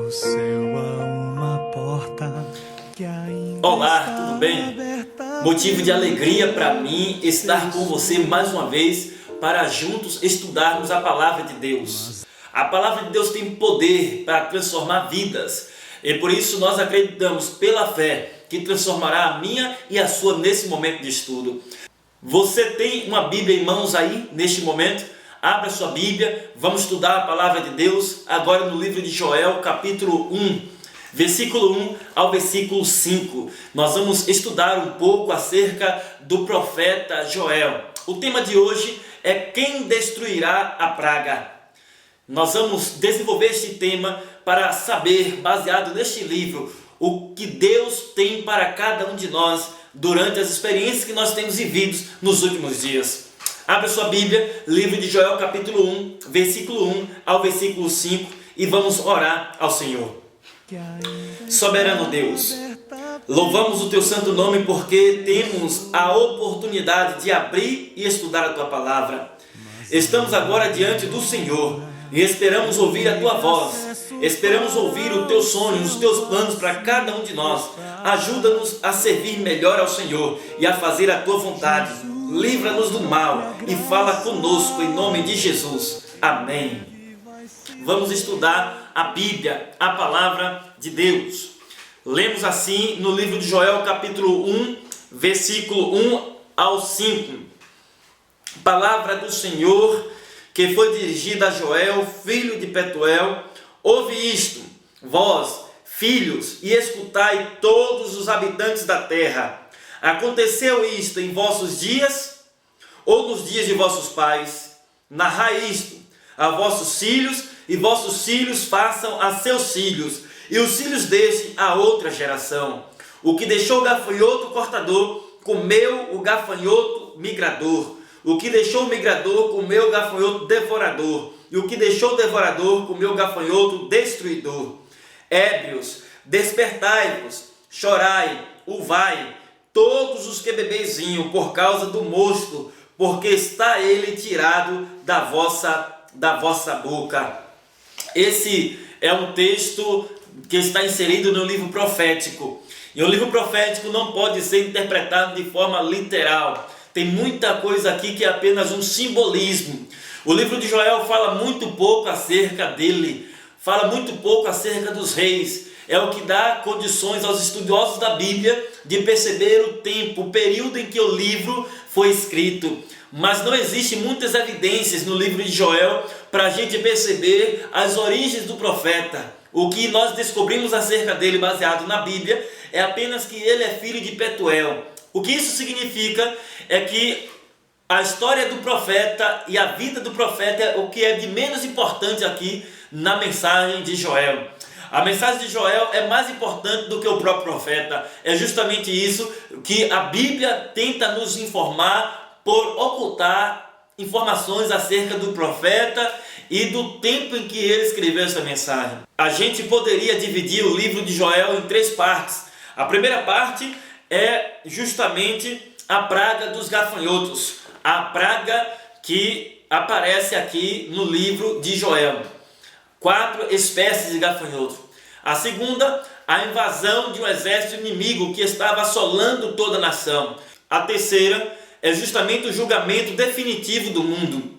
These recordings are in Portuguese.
No céu há uma porta que ainda Olá, está tudo bem? aberta. Motivo de alegria para mim estar com você mais uma vez para juntos estudarmos a Palavra de Deus. A Palavra de Deus tem poder para transformar vidas e por isso nós acreditamos pela fé que transformará a minha e a sua nesse momento de estudo. Você tem uma Bíblia em mãos aí neste momento? Abra sua Bíblia, vamos estudar a Palavra de Deus agora no livro de Joel, capítulo 1, versículo 1 ao versículo 5. Nós vamos estudar um pouco acerca do profeta Joel. O tema de hoje é quem destruirá a praga. Nós vamos desenvolver este tema para saber, baseado neste livro, o que Deus tem para cada um de nós durante as experiências que nós temos vividos nos últimos dias. Abra sua Bíblia, livro de Joel capítulo 1, versículo 1 ao versículo 5 e vamos orar ao Senhor. Soberano Deus, louvamos o Teu santo nome porque temos a oportunidade de abrir e estudar a Tua palavra. Estamos agora diante do Senhor e esperamos ouvir a Tua voz, esperamos ouvir o Teu sonho, os Teus planos para cada um de nós. Ajuda-nos a servir melhor ao Senhor e a fazer a Tua vontade. Livra-nos do mal e fala conosco em nome de Jesus. Amém. Vamos estudar a Bíblia, a Palavra de Deus. Lemos assim no livro de Joel, capítulo 1, versículo 1 ao 5. Palavra do Senhor que foi dirigida a Joel, filho de Petuel. Ouve isto, vós, filhos, e escutai todos os habitantes da terra. Aconteceu isto em vossos dias, ou nos dias de vossos pais? Narrai isto a vossos filhos, e vossos filhos façam a seus filhos, e os filhos deste a outra geração. O que deixou o gafanhoto cortador, comeu o gafanhoto migrador. O que deixou o migrador, comeu o gafanhoto devorador. E o que deixou o devorador, comeu o gafanhoto destruidor. Ébrios, despertai-vos, chorai, uvai, todos os que bebeis vinho, por causa do mosto, porque está ele tirado da vossa boca. Esse é um texto que está inserido no livro profético. E o livro profético não pode ser interpretado de forma literal. Tem muita coisa aqui que é apenas um simbolismo. O livro de Joel fala muito pouco acerca dele, fala muito pouco acerca dos reis. É o que dá condições aos estudiosos da Bíblia de perceber o tempo, o período em que o livro foi escrito. Mas não existem muitas evidências no livro de Joel para a gente perceber as origens do profeta. O que nós descobrimos acerca dele, baseado na Bíblia, é apenas que ele é filho de Petuel. O que isso significa é que a história do profeta e a vida do profeta é o que é de menos importante aqui na mensagem de Joel. A mensagem de Joel é mais importante do que o próprio profeta. É justamente isso que a Bíblia tenta nos informar por ocultar informações acerca do profeta e do tempo em que ele escreveu essa mensagem. A gente poderia dividir o livro de Joel em três partes. A primeira parte é justamente a praga dos gafanhotos, a praga que aparece aqui no livro de Joel. 4 espécies de gafanhoto. A segunda, a invasão de um exército inimigo que estava assolando toda a nação. A terceira é justamente o julgamento definitivo do mundo.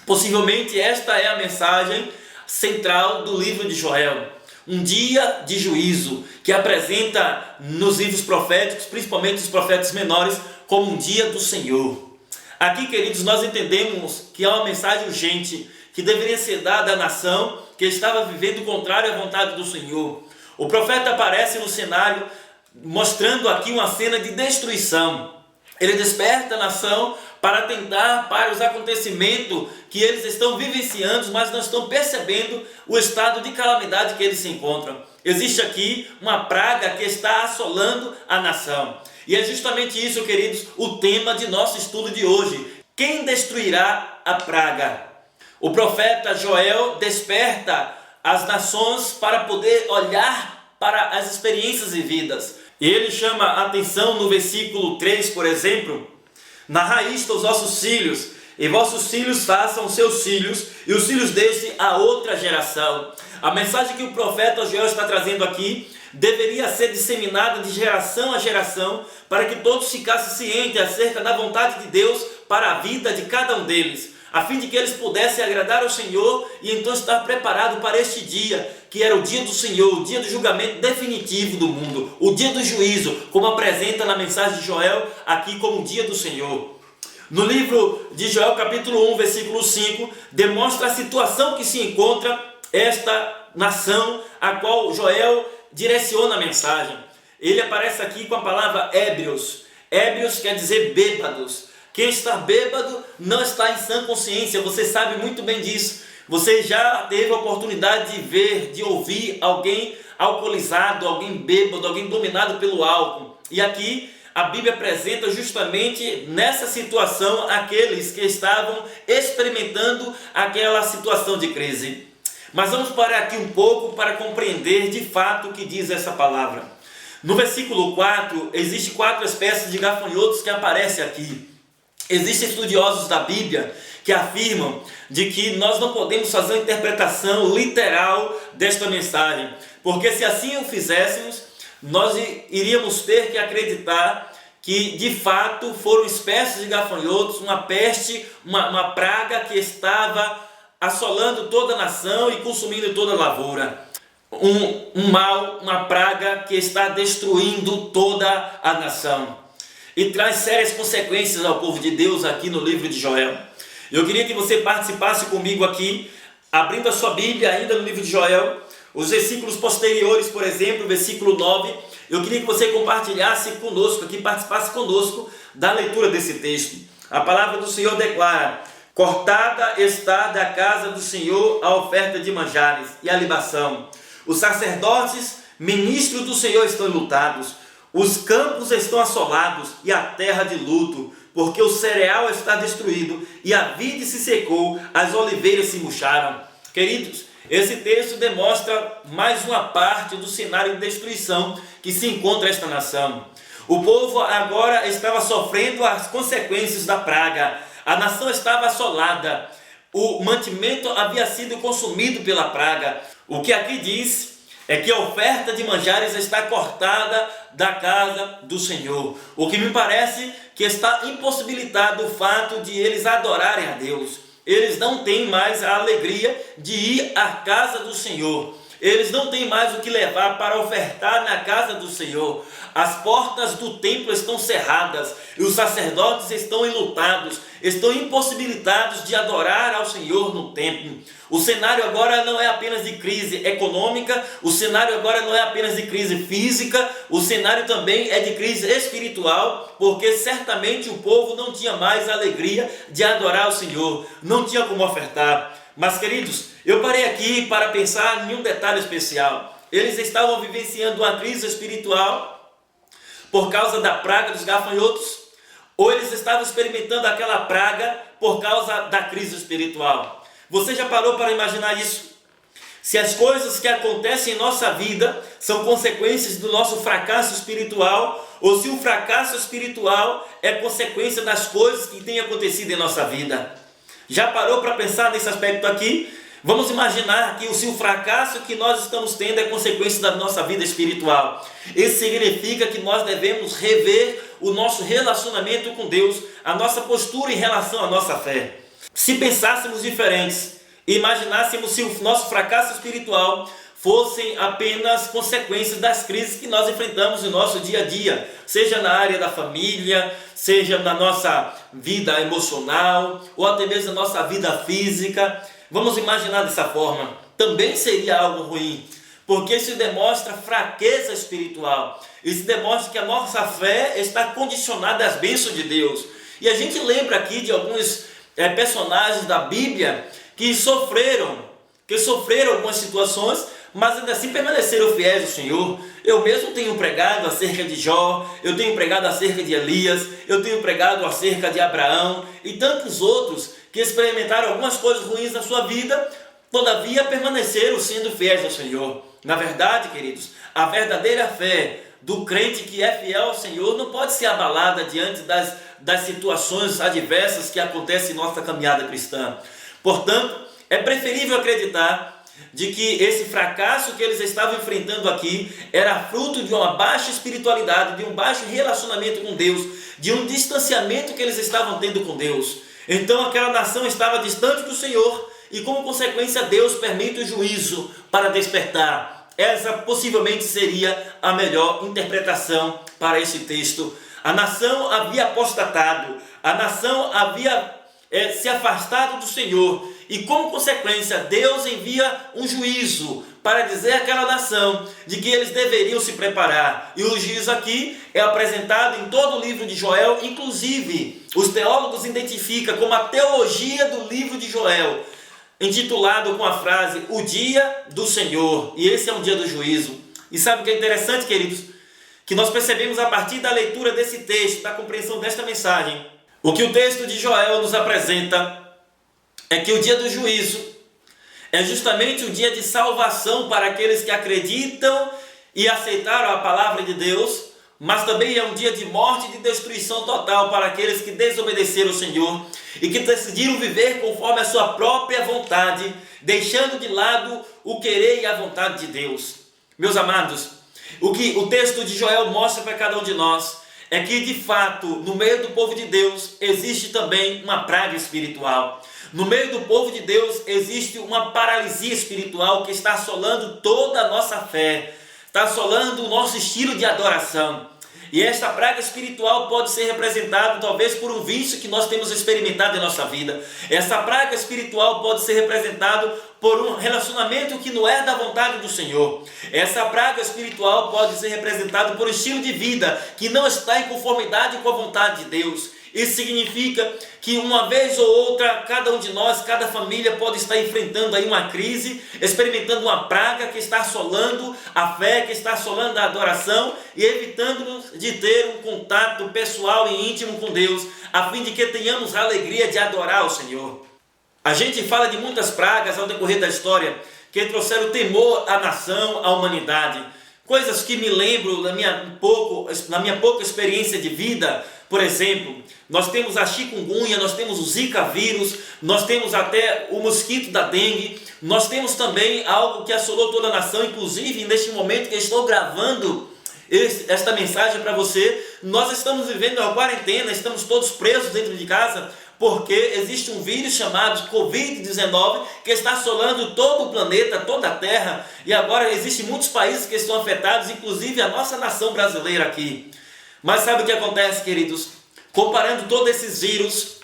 Possivelmente esta é a mensagem central do livro de Joel. Um dia de juízo que apresenta nos livros proféticos, principalmente os profetas menores, como um dia do Senhor. Aqui, queridos, nós entendemos que é uma mensagem urgente que deveria ser dada à nação que estava vivendo o contrário à vontade do Senhor. O profeta aparece no cenário mostrando aqui uma cena de destruição. Ele desperta a nação para atentar para os acontecimentos que eles estão vivenciando, mas não estão percebendo o estado de calamidade que eles se encontram. Existe aqui uma praga que está assolando a nação. E é justamente isso, queridos, o tema de nosso estudo de hoje. Quem destruirá a praga? O profeta Joel desperta as nações para poder olhar para as experiências vividas. E ele chama a atenção no versículo 3, por exemplo: narrai isto aos vossos filhos, e vossos filhos façam seus filhos, e os filhos deste a outra geração. A mensagem que o profeta Joel está trazendo aqui deveria ser disseminada de geração a geração, para que todos ficassem cientes acerca da vontade de Deus para a vida de cada um deles, a fim de que eles pudessem agradar ao Senhor e então estar preparado para este dia, que era o dia do Senhor, o dia do julgamento definitivo do mundo, o dia do juízo, como apresenta na mensagem de Joel aqui como o dia do Senhor. No livro de Joel, capítulo 1, versículo 5, demonstra a situação que se encontra esta nação, a qual Joel direciona a mensagem. Ele aparece aqui com a palavra ébrios. Ébrios quer dizer bêbados. Quem está bêbado não está em sã consciência, você sabe muito bem disso. Você já teve a oportunidade de ver, de ouvir alguém alcoolizado, alguém bêbado, alguém dominado pelo álcool. E aqui a Bíblia apresenta justamente nessa situação aqueles que estavam experimentando aquela situação de crise. Mas vamos parar aqui um pouco para compreender de fato o que diz essa palavra. No versículo 4, existem 4 espécies de gafanhotos que aparecem aqui. Existem estudiosos da Bíblia que afirmam de que nós não podemos fazer uma interpretação literal desta mensagem, porque se assim o fizéssemos, nós iríamos ter que acreditar que de fato foram espécies de gafanhotos, uma peste, uma praga que estava assolando toda a nação e consumindo toda a lavoura. Um mal, uma praga que está destruindo toda a nação. E traz sérias consequências ao povo de Deus aqui no livro de Joel. Eu queria que você participasse comigo aqui, abrindo a sua Bíblia ainda no livro de Joel, os versículos posteriores, por exemplo, versículo 9, eu queria que você compartilhasse conosco aqui, participasse conosco da leitura desse texto. A palavra do Senhor declara: cortada está da casa do Senhor a oferta de manjares e a libação. Os sacerdotes, ministros do Senhor, estão enlutados. Os campos estão assolados e a terra de luto, porque o cereal está destruído e a vide se secou, as oliveiras se murcharam. Queridos, esse texto demonstra mais uma parte do cenário de destruição que se encontra esta nação. O povo agora estava sofrendo as consequências da praga. A nação estava assolada. O mantimento havia sido consumido pela praga. O que aqui diz é que a oferta de manjares está cortada da casa do Senhor. O que me parece que está impossibilitado o fato de eles adorarem a Deus. Eles não têm mais a alegria de ir à casa do Senhor. Eles não têm mais o que levar para ofertar na casa do Senhor. As portas do templo estão cerradas e os sacerdotes estão enlutados, estão impossibilitados de adorar ao Senhor no templo. O cenário agora não é apenas de crise econômica, o cenário agora não é apenas de crise física, o cenário também é de crise espiritual, porque certamente o povo não tinha mais a alegria de adorar ao Senhor, não tinha como ofertar. Mas, queridos, eu parei aqui para pensar em um detalhe especial. Eles estavam vivenciando uma crise espiritual por causa da praga dos gafanhotos, ou eles estavam experimentando aquela praga por causa da crise espiritual? Você já parou para imaginar isso? Se as coisas que acontecem em nossa vida são consequências do nosso fracasso espiritual, ou se o fracasso espiritual é consequência das coisas que têm acontecido em nossa vida. Já parou para pensar nesse aspecto aqui? Vamos imaginar que se o fracasso que nós estamos tendo é consequência da nossa vida espiritual. Isso significa que nós devemos rever o nosso relacionamento com Deus, a nossa postura em relação à nossa fé. Se pensássemos diferentes, imaginássemos se o nosso fracasso espiritual fossem apenas consequências das crises que nós enfrentamos no nosso dia a dia, seja na área da família, seja na nossa vida emocional, ou até mesmo na nossa vida física. Vamos imaginar dessa forma, também seria algo ruim, porque isso demonstra fraqueza espiritual, isso demonstra que a nossa fé está condicionada às bênçãos de Deus. E a gente lembra aqui de alguns personagens da Bíblia que sofreram algumas situações, mas ainda assim permaneceram fiéis ao Senhor. Eu mesmo tenho pregado acerca de Jó, eu tenho pregado acerca de Elias, eu tenho pregado acerca de Abraão e tantos outros que experimentaram algumas coisas ruins na sua vida, todavia permaneceram sendo fiéis ao Senhor. Na verdade, queridos, a verdadeira fé do crente que é fiel ao Senhor não pode ser abalada diante das situações adversas que acontecem em nossa caminhada cristã. Portanto, é preferível acreditar de que esse fracasso que eles estavam enfrentando aqui era fruto de uma baixa espiritualidade, de um baixo relacionamento com Deus, de um distanciamento que eles estavam tendo com Deus. Então aquela nação estava distante do Senhor e, como consequência, Deus permite o juízo para despertar. Essa possivelmente seria a melhor interpretação para esse texto. A nação havia apostatado, a nação havia se afastado do Senhor e, como consequência, Deus envia um juízo para dizer àquela nação de que eles deveriam se preparar. E o juízo aqui é apresentado em todo o livro de Joel, inclusive os teólogos identificam como a teologia do livro de Joel, intitulado com a frase o dia do Senhor, e esse é um dia do juízo. E sabe o que é interessante, queridos? Que nós percebemos a partir da leitura desse texto, da compreensão desta mensagem, o que o texto de Joel nos apresenta é que o dia do juízo é justamente o dia de salvação para aqueles que acreditam e aceitaram a palavra de Deus, mas também é um dia de morte e de destruição total para aqueles que desobedeceram o Senhor e que decidiram viver conforme a sua própria vontade, deixando de lado o querer e a vontade de Deus. Meus amados, o que o texto de Joel mostra para cada um de nós é que, de fato, no meio do povo de Deus existe também uma praga espiritual. No meio do povo de Deus existe uma paralisia espiritual que está assolando toda a nossa fé, está assolando o nosso estilo de adoração. E esta praga espiritual pode ser representada talvez por um vício que nós temos experimentado em nossa vida. Essa praga espiritual pode ser representada por um relacionamento que não é da vontade do Senhor. Essa praga espiritual pode ser representada por um estilo de vida que não está em conformidade com a vontade de Deus. Isso significa que uma vez ou outra, cada um de nós, cada família pode estar enfrentando aí uma crise, experimentando uma praga que está assolando a fé, que está assolando a adoração e evitando-nos de ter um contato pessoal e íntimo com Deus, a fim de que tenhamos a alegria de adorar o Senhor. A gente fala de muitas pragas ao decorrer da história que trouxeram temor à nação, à humanidade. Coisas que me lembro na minha pouca experiência de vida. Por exemplo, nós temos a chikungunya, nós temos o zika vírus, nós temos até o mosquito da dengue, nós temos também algo que assolou toda a nação, inclusive neste momento que eu estou gravando esta mensagem para você, nós estamos vivendo uma quarentena, estamos todos presos dentro de casa, porque existe um vírus chamado Covid-19 que está assolando todo o planeta, toda a Terra, e agora existem muitos países que estão afetados, inclusive a nossa nação brasileira aqui. Mas sabe o que acontece, queridos? Comparando todos esses vírus,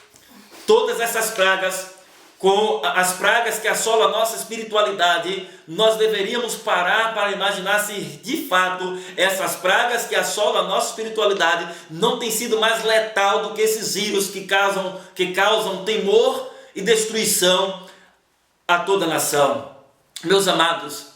todas essas pragas, com as pragas que assolam a nossa espiritualidade, nós deveríamos parar para imaginar se de fato essas pragas que assolam a nossa espiritualidade não têm sido mais letal do que esses vírus que causam temor e destruição a toda a nação. Meus amados,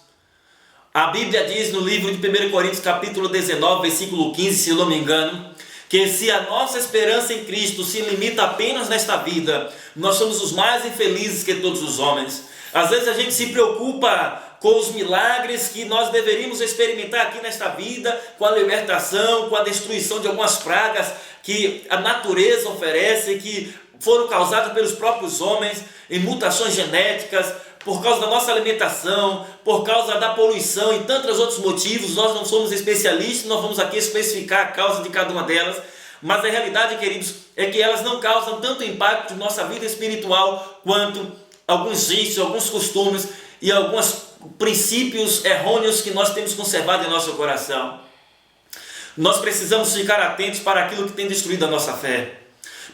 a Bíblia diz no livro de 1 Coríntios capítulo 19, versículo 15, se não me engano, que se a nossa esperança em Cristo se limita apenas nesta vida, nós somos os mais infelizes que todos os homens. Às vezes a gente se preocupa com os milagres que nós deveríamos experimentar aqui nesta vida, com a libertação, com a destruição de algumas pragas que a natureza oferece, que foram causadas pelos próprios homens, em mutações genéticas, por causa da nossa alimentação, por causa da poluição e tantos outros motivos. Nós não somos especialistas, nós vamos aqui especificar a causa de cada uma delas, mas a realidade, queridos, é que elas não causam tanto impacto em nossa vida espiritual quanto alguns vícios, alguns costumes e alguns princípios errôneos que nós temos conservado em nosso coração. Nós precisamos ficar atentos para aquilo que tem destruído a nossa fé,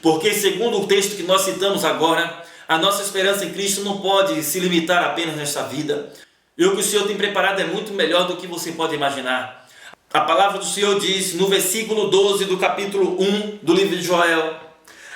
porque segundo o texto que nós citamos agora, a nossa esperança em Cristo não pode se limitar apenas nesta vida. E o que o Senhor tem preparado é muito melhor do que você pode imaginar. A palavra do Senhor diz no versículo 12 do capítulo 1 do livro de Joel: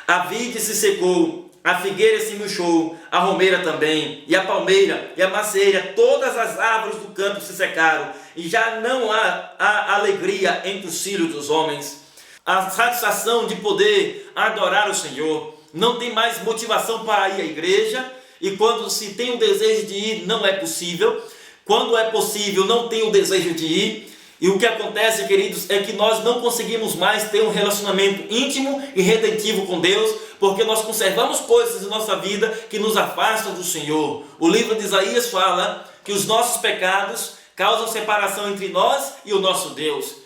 a vide se secou, a figueira se murchou, a romeira também, e a palmeira e a macieira, todas as árvores do campo se secaram, e já não há alegria entre os filhos dos homens. A satisfação de poder adorar o Senhor, não tem mais motivação para ir à igreja, e quando se tem o desejo de ir, não é possível. Quando é possível, não tem o desejo de ir. E o que acontece, queridos, é que nós não conseguimos mais ter um relacionamento íntimo e redentivo com Deus, porque nós conservamos coisas em nossa vida que nos afastam do Senhor. O livro de Isaías fala que os nossos pecados causam separação entre nós e o nosso Deus.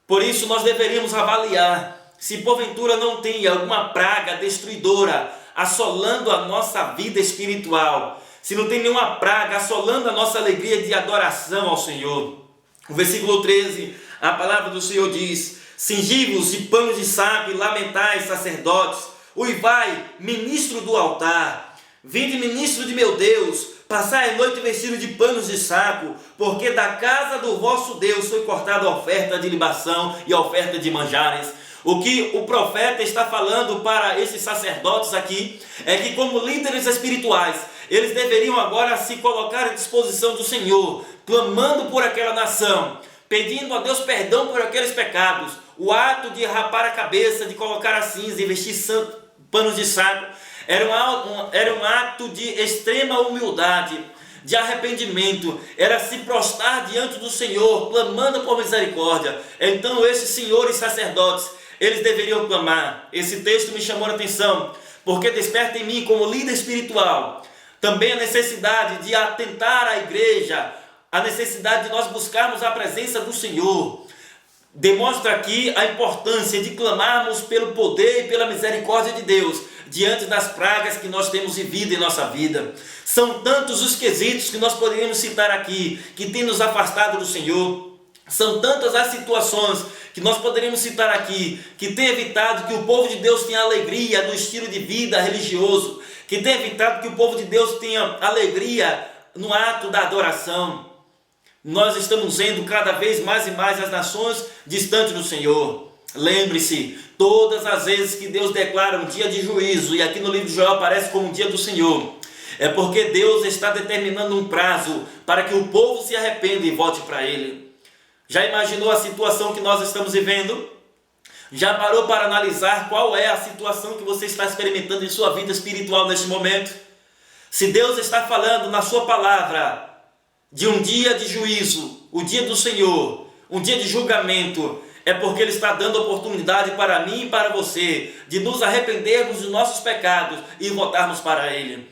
Por isso nós deveríamos avaliar se porventura não tem alguma praga destruidora assolando a nossa vida espiritual, se não tem nenhuma praga assolando a nossa alegria de adoração ao Senhor. O versículo 13, a palavra do Senhor diz: cingi-vos de panos de saco e lamentai, sacerdotes, uivai, ministro do altar, vinde, ministro de meu Deus, passai a noite vestido de panos de saco, porque da casa do vosso Deus foi cortada a oferta de libação e a oferta de manjares. O que o profeta está falando para esses sacerdotes aqui é que, como líderes espirituais, eles deveriam agora se colocar à disposição do Senhor, clamando por aquela nação, pedindo a Deus perdão por aqueles pecados. O ato de rapar a cabeça, de colocar a cinza e vestir panos de saco, era um ato de extrema humildade, de arrependimento, era se prostrar diante do Senhor, clamando por misericórdia. Então esses senhores sacerdotes, eles deveriam clamar. Esse texto me chamou a atenção, porque desperta em mim, como líder espiritual, também a necessidade de atentar à igreja, a necessidade de nós buscarmos a presença do Senhor. Demonstra aqui a importância de clamarmos pelo poder e pela misericórdia de Deus diante das pragas que nós temos vivido em nossa vida. São tantos os quesitos que nós poderíamos citar aqui, que tem nos afastado do Senhor. São tantas as situações que nós poderíamos citar aqui, que tem evitado que o povo de Deus tenha alegria no estilo de vida religioso, que tem evitado que o povo de Deus tenha alegria no ato da adoração. Nós estamos vendo cada vez mais e mais as nações distantes do Senhor. Lembre-se, todas as vezes que Deus declara um dia de juízo, e aqui no livro de Joel aparece como um dia do Senhor, é porque Deus está determinando um prazo para que o povo se arrependa e volte para Ele. Já imaginou a situação que nós estamos vivendo? Já parou para analisar qual é a situação que você está experimentando em sua vida espiritual neste momento? Se Deus está falando na sua palavra de um dia de juízo, o dia do Senhor, um dia de julgamento, é porque Ele está dando oportunidade para mim e para você de nos arrependermos dos nossos pecados e voltarmos para Ele.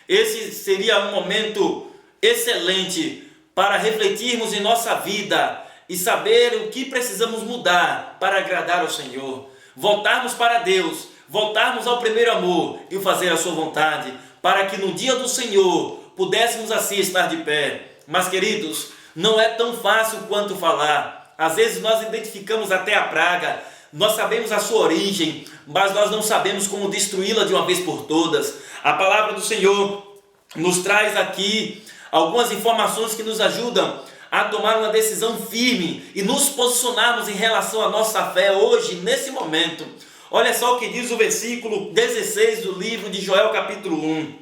Esse seria um momento excelente para refletirmos em nossa vida e saber o que precisamos mudar para agradar ao Senhor. Voltarmos para Deus, voltarmos ao primeiro amor e fazer a sua vontade, para que no dia do Senhor pudéssemos assim estar de pé. Mas, queridos, não é tão fácil quanto falar. Às vezes nós identificamos até a praga, nós sabemos a sua origem, mas nós não sabemos como destruí-la de uma vez por todas. A palavra do Senhor nos traz aqui algumas informações que nos ajudam a tomar uma decisão firme e nos posicionarmos em relação à nossa fé hoje, nesse momento. Olha só o que diz o versículo 16 do livro de Joel, capítulo 1.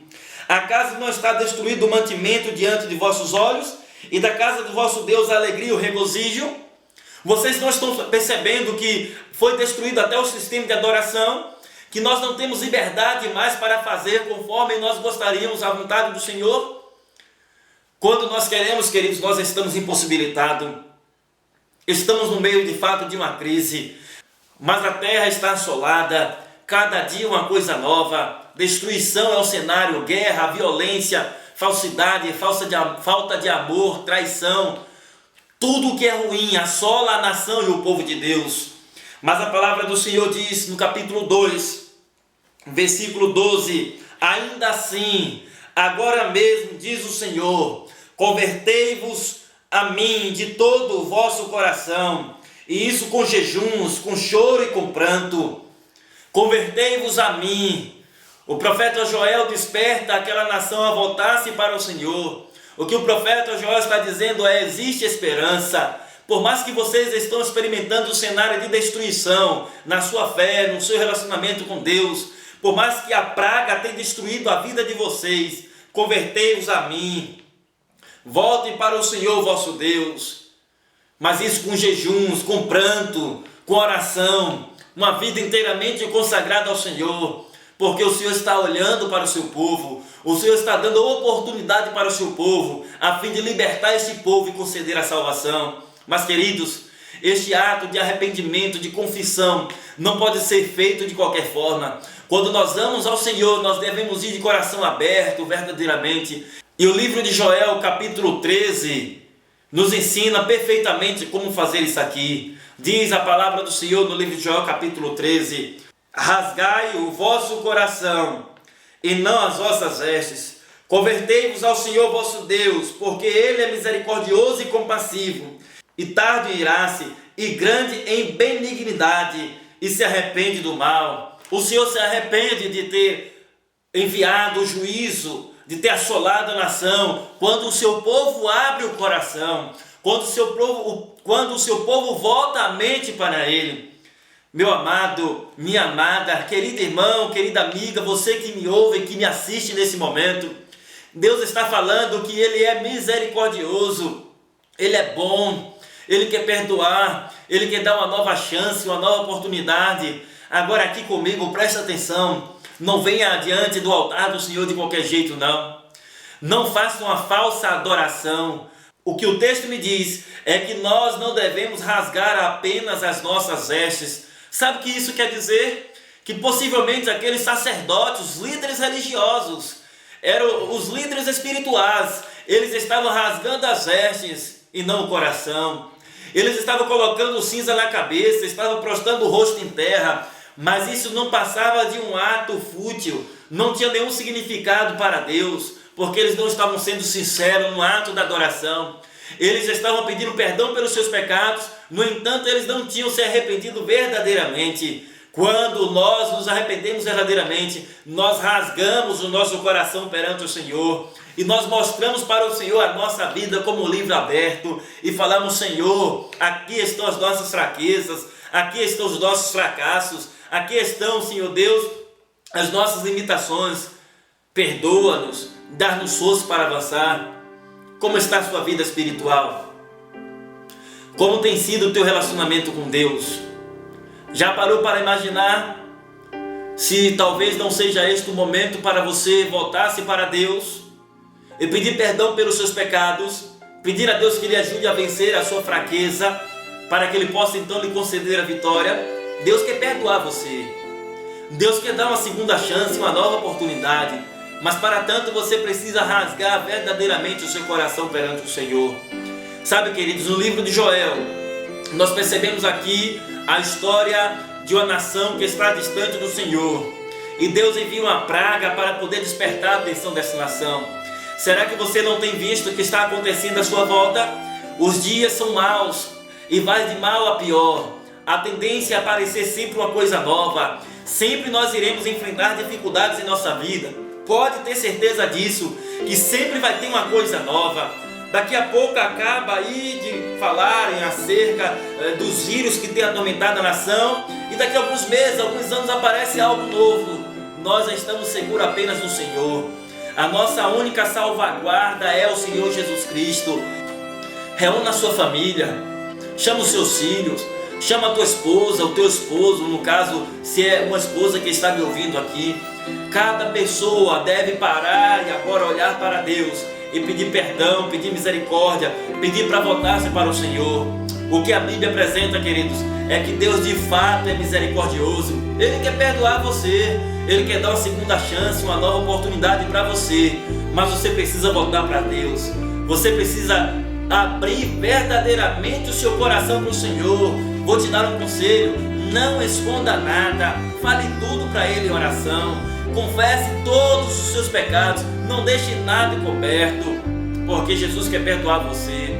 Acaso não está destruído o mantimento diante de vossos olhos, e da casa do vosso Deus a alegria e o regozijo? Vocês não estão percebendo que foi destruído até o sistema de adoração, que nós não temos liberdade mais para fazer conforme nós gostaríamos a vontade do Senhor? Quando nós queremos, queridos, nós estamos impossibilitados. Estamos no meio de fato de uma crise, mas a terra está assolada, cada dia uma coisa nova. Destruição é o cenário, guerra, violência, falsidade, falta de amor, traição. Tudo que é ruim assola a nação e o povo de Deus. Mas a palavra do Senhor diz no capítulo 2, versículo 12: ainda assim, agora mesmo, diz o Senhor, convertei-vos a mim de todo o vosso coração, e isso com jejuns, com choro e com pranto. Convertei-vos a mim. O profeta Joel desperta aquela nação a voltar-se para o Senhor. O que o profeta Joel está dizendo é: existe esperança. Por mais que vocês estão experimentando um cenário de destruição na sua fé, no seu relacionamento com Deus, por mais que a praga tenha destruído a vida de vocês, convertei-vos a mim. Voltem para o Senhor vosso Deus. Mas isso com jejuns, com pranto, com oração, uma vida inteiramente consagrada ao Senhor, porque o Senhor está olhando para o seu povo, o Senhor está dando oportunidade para o seu povo, a fim de libertar esse povo e conceder a salvação. Mas, queridos, este ato de arrependimento, de confissão, não pode ser feito de qualquer forma. Quando nós amamos ao Senhor, nós devemos ir de coração aberto, verdadeiramente. E o livro de Joel, capítulo 13, nos ensina perfeitamente como fazer isso aqui. Diz a palavra do Senhor no livro de Joel, capítulo 13: rasgai o vosso coração, e não as vossas vestes. Convertei-vos ao Senhor vosso Deus, porque Ele é misericordioso e compassivo, e tardo em irar-se, e grande em benignidade, e se arrepende do mal. O Senhor se arrepende de ter enviado o juízo, de ter assolado a nação, quando o seu povo abre o coração, quando o seu povo volta a mente para Ele. Meu amado, minha amada, querido irmão, querida amiga, você que me ouve, que me assiste nesse momento, Deus está falando que Ele é misericordioso, Ele é bom, Ele quer perdoar, Ele quer dar uma nova chance, uma nova oportunidade. Agora aqui comigo, presta atenção, não venha diante do altar do Senhor de qualquer jeito, não. Não faça uma falsa adoração. O que o texto me diz é que nós não devemos rasgar apenas as nossas vestes. Sabe o que isso quer dizer? Que possivelmente aqueles sacerdotes, os líderes religiosos, eram os líderes espirituais, eles estavam rasgando as vestes e não o coração. Eles estavam colocando cinza na cabeça, estavam prostrando o rosto em terra, mas isso não passava de um ato fútil, não tinha nenhum significado para Deus, porque eles não estavam sendo sinceros no ato da adoração. Eles estavam pedindo perdão pelos seus pecados, no entanto eles não tinham se arrependido verdadeiramente. Quando nós nos arrependemos verdadeiramente, nós rasgamos o nosso coração perante o Senhor e nós mostramos para o Senhor a nossa vida como um livro aberto e falamos: Senhor, aqui estão as nossas fraquezas, aqui estão os nossos fracassos, aqui estão, Senhor Deus, as nossas limitações. Perdoa-nos, dá-nos força para avançar. Como está a sua vida espiritual? Como tem sido o teu relacionamento com Deus? Já parou para imaginar se talvez não seja este o momento para você voltar-se para Deus e pedir perdão pelos seus pecados, pedir a Deus que lhe ajude a vencer a sua fraqueza, para que Ele possa então lhe conceder a vitória? Deus quer perdoar você, Deus quer dar uma segunda chance, uma nova oportunidade, mas para tanto você precisa rasgar verdadeiramente o seu coração perante o Senhor. Sabe, queridos, no livro de Joel, nós percebemos aqui a história de uma nação que está distante do Senhor, e Deus envia uma praga para poder despertar a atenção dessa nação. Será que você não tem visto o que está acontecendo à sua volta? Os dias são maus e vai de mal a pior. A tendência é aparecer sempre uma coisa nova. Sempre nós iremos enfrentar dificuldades em nossa vida. Pode ter certeza disso, que sempre vai ter uma coisa nova. Daqui a pouco acaba aí de falarem acerca dos vírus que tem atormentado a nação, e daqui a alguns meses, alguns anos aparece algo novo. Nós já estamos seguros apenas no Senhor. A nossa única salvaguarda é o Senhor Jesus Cristo. Reúna a sua família, chama os seus filhos, chama a tua esposa, o teu esposo, no caso, se é uma esposa que está me ouvindo aqui. Cada pessoa deve parar e agora olhar para Deus e pedir perdão, pedir misericórdia, pedir para voltar-se para o Senhor. O que a Bíblia apresenta, queridos, é que Deus de fato é misericordioso. Ele quer perdoar você, Ele quer dar uma segunda chance, uma nova oportunidade para você, mas você precisa voltar para Deus. Você precisa abrir verdadeiramente o seu coração para o Senhor. Vou te dar um conselho: não esconda nada, fale tudo para Ele em oração, confesse todos os seus pecados, não deixe nada encoberto, porque Jesus quer perdoar você.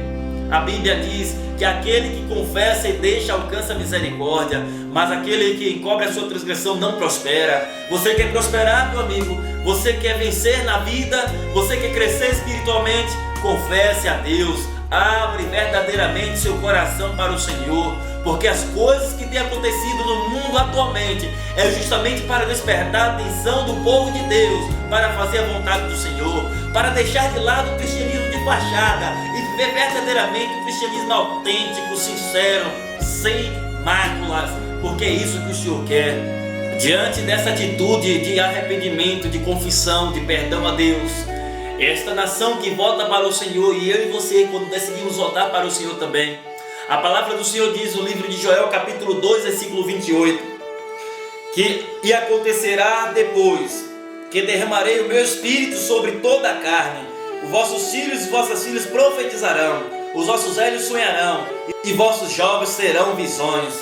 A Bíblia diz que aquele que confessa e deixa alcança misericórdia, mas aquele que encobre a sua transgressão não prospera. Você quer prosperar, meu amigo? Você quer vencer na vida? Você quer crescer espiritualmente? Confesse a Deus, abre verdadeiramente seu coração para o Senhor, porque as coisas que têm acontecido no mundo atualmente é justamente para despertar a atenção do povo de Deus, para fazer a vontade do Senhor, para deixar de lado o cristianismo de fachada e viver verdadeiramente o cristianismo autêntico, sincero, sem máculas, porque é isso que o Senhor quer. Diante dessa atitude de arrependimento, de confissão, de perdão a Deus, esta nação que volta para o Senhor, e eu e você, quando decidimos voltar para o Senhor também, A palavra do Senhor diz no livro de Joel, capítulo 2, versículo 28, e acontecerá depois que derramarei o meu espírito sobre toda a carne. Os vossos filhos e vossas filhas profetizarão, os vossos velhos sonharão e vossos jovens terão visões.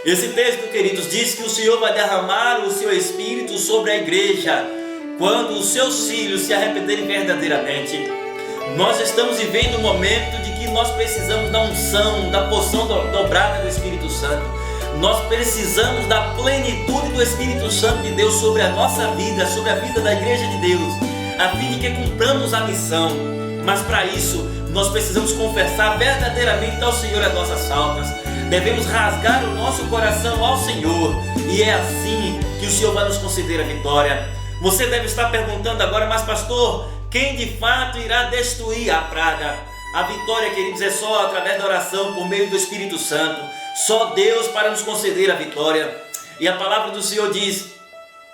Esse texto, queridos, diz que o Senhor vai derramar o seu espírito sobre a igreja quando os seus filhos se arrependerem verdadeiramente. Nós estamos vivendo um momento de que nós precisamos da unção, da porção dobrada do Espírito Santo. Nós precisamos da plenitude do Espírito Santo de Deus sobre a nossa vida, sobre a vida da igreja de Deus, a fim de que cumpramos a missão. Mas para isso, nós precisamos confessar verdadeiramente ao Senhor as nossas faltas. Devemos rasgar o nosso coração ao Senhor, e é assim que o Senhor vai nos conceder a vitória. Você deve estar perguntando agora, mas pastor, quem de fato irá destruir a praga? A vitória, queridos, é só através da oração, por meio do Espírito Santo. Só Deus para nos conceder a vitória. E a palavra do Senhor diz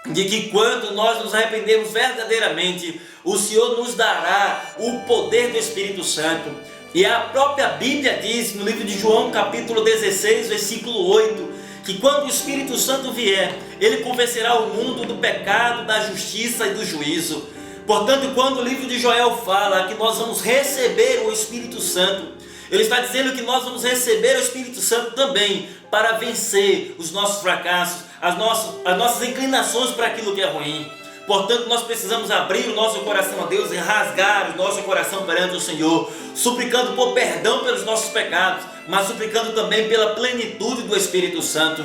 de que quando nós nos arrependermos verdadeiramente, o Senhor nos dará o poder do Espírito Santo. E a própria Bíblia diz no livro de João, capítulo 16, versículo 8, que quando o Espírito Santo vier, ele convencerá o mundo do pecado, da justiça e do juízo. Portanto, quando o livro de Joel fala que nós vamos receber o Espírito Santo, ele está dizendo que nós vamos receber o Espírito Santo também para vencer os nossos fracassos, as nossas inclinações para aquilo que é ruim. Portanto, nós precisamos abrir o nosso coração a Deus e rasgar o nosso coração perante o Senhor, suplicando por perdão pelos nossos pecados, mas suplicando também pela plenitude do Espírito Santo.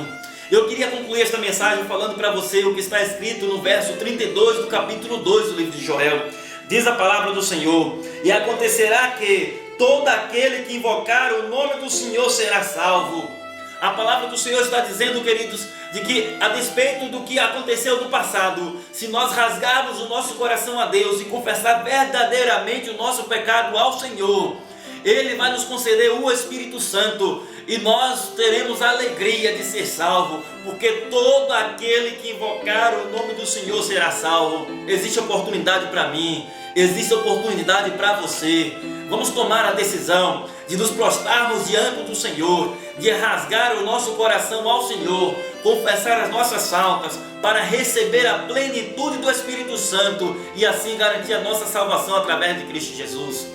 Eu queria concluir esta mensagem falando para você o que está escrito no verso 32 do capítulo 2 do livro de Joel. Diz a palavra do Senhor: e acontecerá que todo aquele que invocar o nome do Senhor será salvo. A palavra do Senhor está dizendo, queridos, de que a despeito do que aconteceu no passado, se nós rasgarmos o nosso coração a Deus e confessar verdadeiramente o nosso pecado ao Senhor, Ele vai nos conceder o Espírito Santo e nós teremos a alegria de ser salvo, porque todo aquele que invocar o nome do Senhor será salvo. Existe oportunidade para mim, existe oportunidade para você. Vamos tomar a decisão de nos prostrarmos diante do Senhor, de rasgar o nosso coração ao Senhor, confessar as nossas faltas, para receber a plenitude do Espírito Santo e assim garantir a nossa salvação através de Cristo Jesus.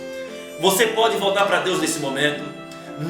Você pode voltar para Deus nesse momento.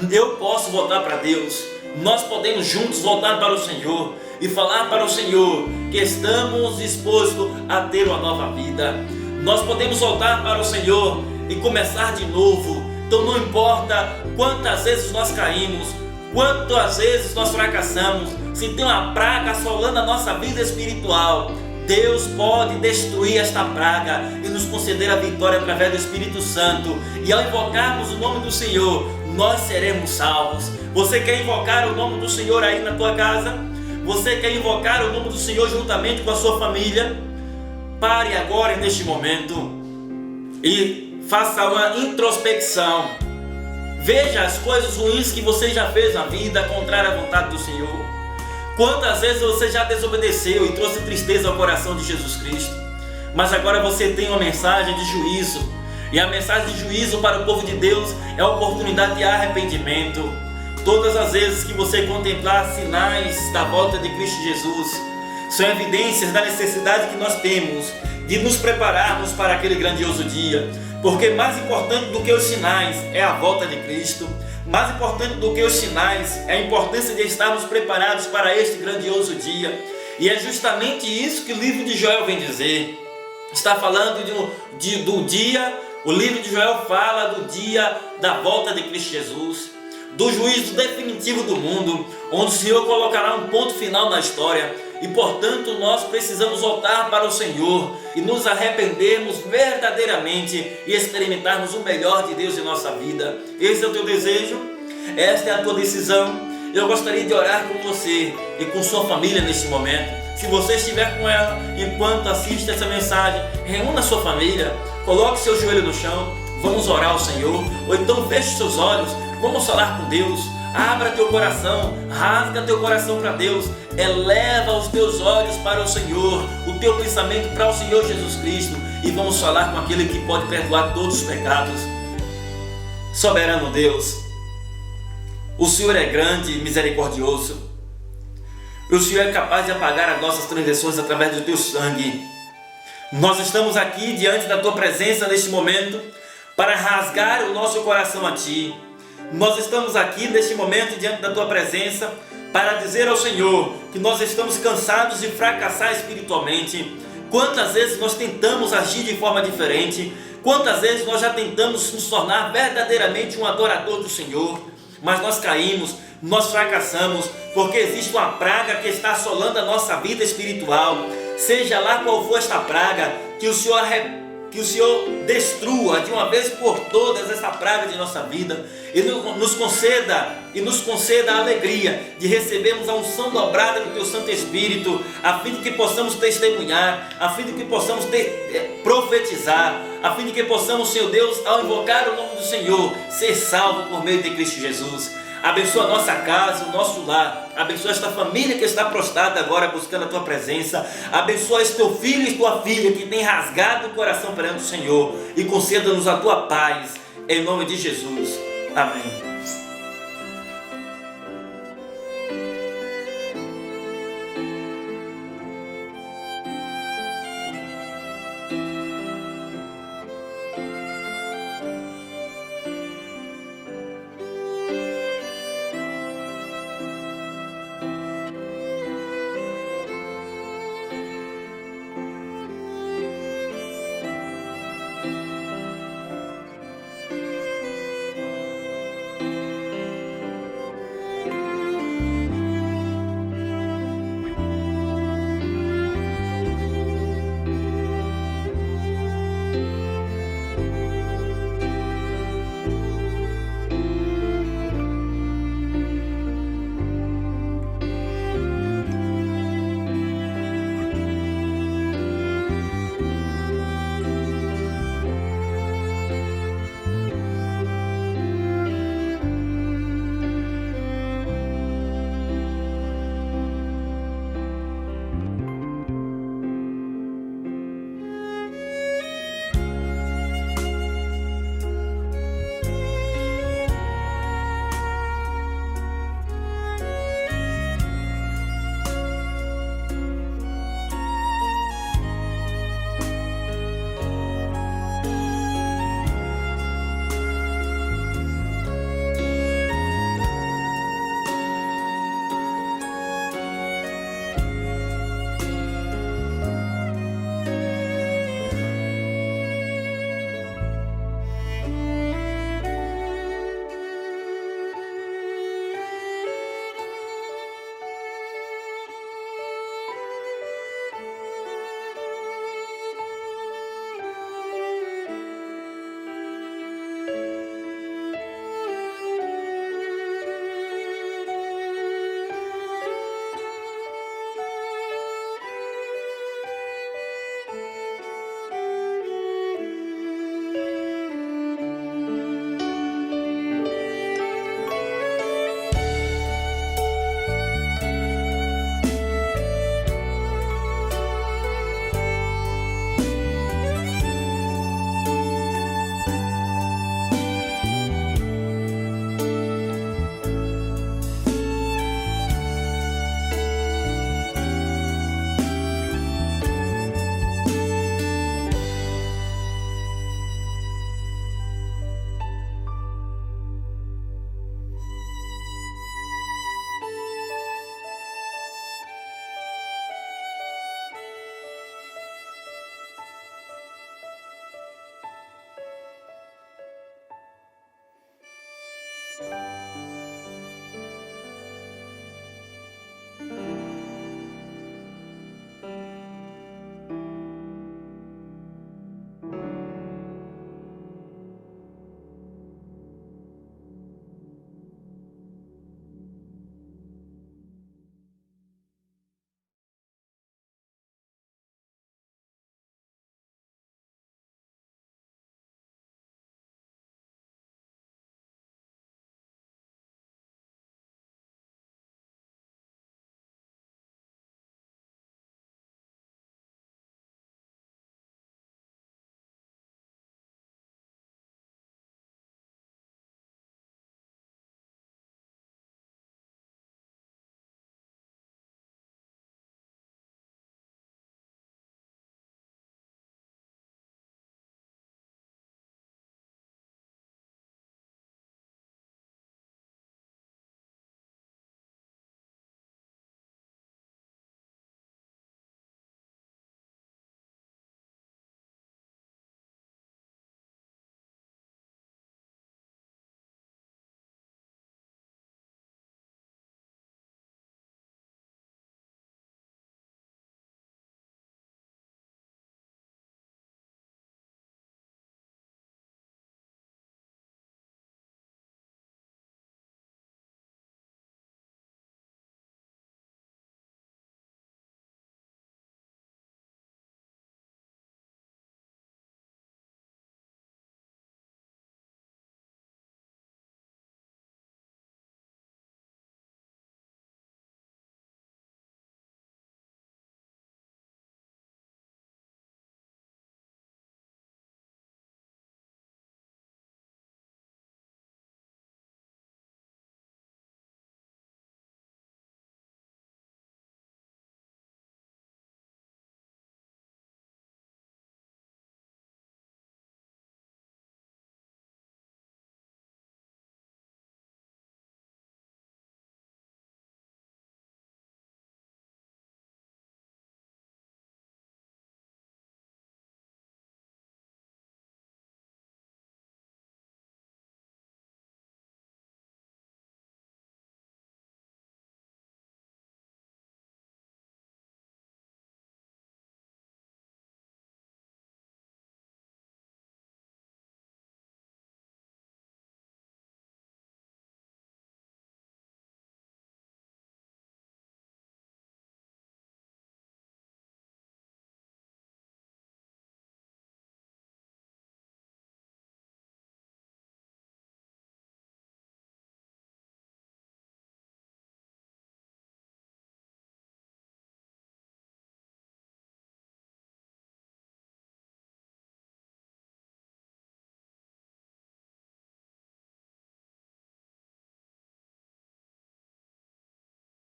Eu posso voltar para Deus. Nós podemos juntos voltar para o Senhor e falar para o Senhor que estamos dispostos a ter uma nova vida. Nós podemos voltar para o Senhor e começar de novo. Então não importa quantas vezes nós caímos, quantas vezes nós fracassamos, se tem uma praga assolando a nossa vida espiritual, Deus pode destruir esta praga e nos conceder a vitória através do Espírito Santo. E ao invocarmos o nome do Senhor, nós seremos salvos. Você quer invocar o nome do Senhor aí na tua casa? Você quer invocar o nome do Senhor juntamente com a sua família? Pare agora neste momento e faça uma introspecção. Veja as coisas ruins que você já fez na vida, contrária à vontade do Senhor. Quantas vezes você já desobedeceu e trouxe tristeza ao coração de Jesus Cristo? Mas agora você tem uma mensagem de juízo. E a mensagem de juízo para o povo de Deus é a oportunidade de arrependimento. Todas as vezes que você contemplar sinais da volta de Cristo Jesus, são evidências da necessidade que nós temos de nos prepararmos para aquele grandioso dia. Porque mais importante do que os sinais é a volta de Cristo. Mais importante do que os sinais é a importância de estarmos preparados para este grandioso dia. E é justamente isso que o livro de Joel vem dizer. Está falando do dia, o livro de Joel fala do dia da volta de Cristo Jesus, do juízo definitivo do mundo, onde o Senhor colocará um ponto final na história. E portanto nós precisamos voltar para o Senhor e nos arrependermos verdadeiramente e experimentarmos o melhor de Deus em nossa vida. Esse é o teu desejo? Esta é a tua decisão? Eu gostaria de orar com você e com sua família neste momento. Se você estiver com ela enquanto assiste essa mensagem, reúna a sua família, coloque seu joelho no chão, vamos orar ao Senhor, ou então feche seus olhos, vamos falar com Deus. Abra teu coração, rasga teu coração para Deus, eleva os teus olhos para o Senhor, o teu pensamento para o Senhor Jesus Cristo, e vamos falar com aquele que pode perdoar todos os pecados. Soberano Deus, O Senhor é grande e misericordioso. O Senhor é capaz de apagar as nossas transgressões através do teu sangue. Nós estamos aqui diante da tua presença neste momento para rasgar o nosso coração a ti. Nós estamos aqui neste momento diante da tua presença para dizer ao Senhor que nós estamos cansados de fracassar espiritualmente. Quantas vezes nós tentamos agir de forma diferente, quantas vezes nós já tentamos nos tornar verdadeiramente um adorador do Senhor, mas nós caímos, nós fracassamos, porque existe uma praga que está assolando a nossa vida espiritual. Seja lá qual for esta praga, que o Senhor destrua de uma vez por todas essa praga de nossa vida e nos conceda a alegria de recebermos a unção dobrada do teu Santo Espírito, a fim de que possamos testemunhar, a fim de que possamos profetizar, a fim de que possamos, Senhor Deus, ao invocar o nome do Senhor, ser salvo por meio de Cristo Jesus. Abençoa a nossa casa, o nosso lar. Abençoa esta família que está prostrada agora buscando a tua presença. Abençoa este teu filho e tua filha que tem rasgado o coração perante o Senhor. E conceda-nos a tua paz, em nome de Jesus. Amém.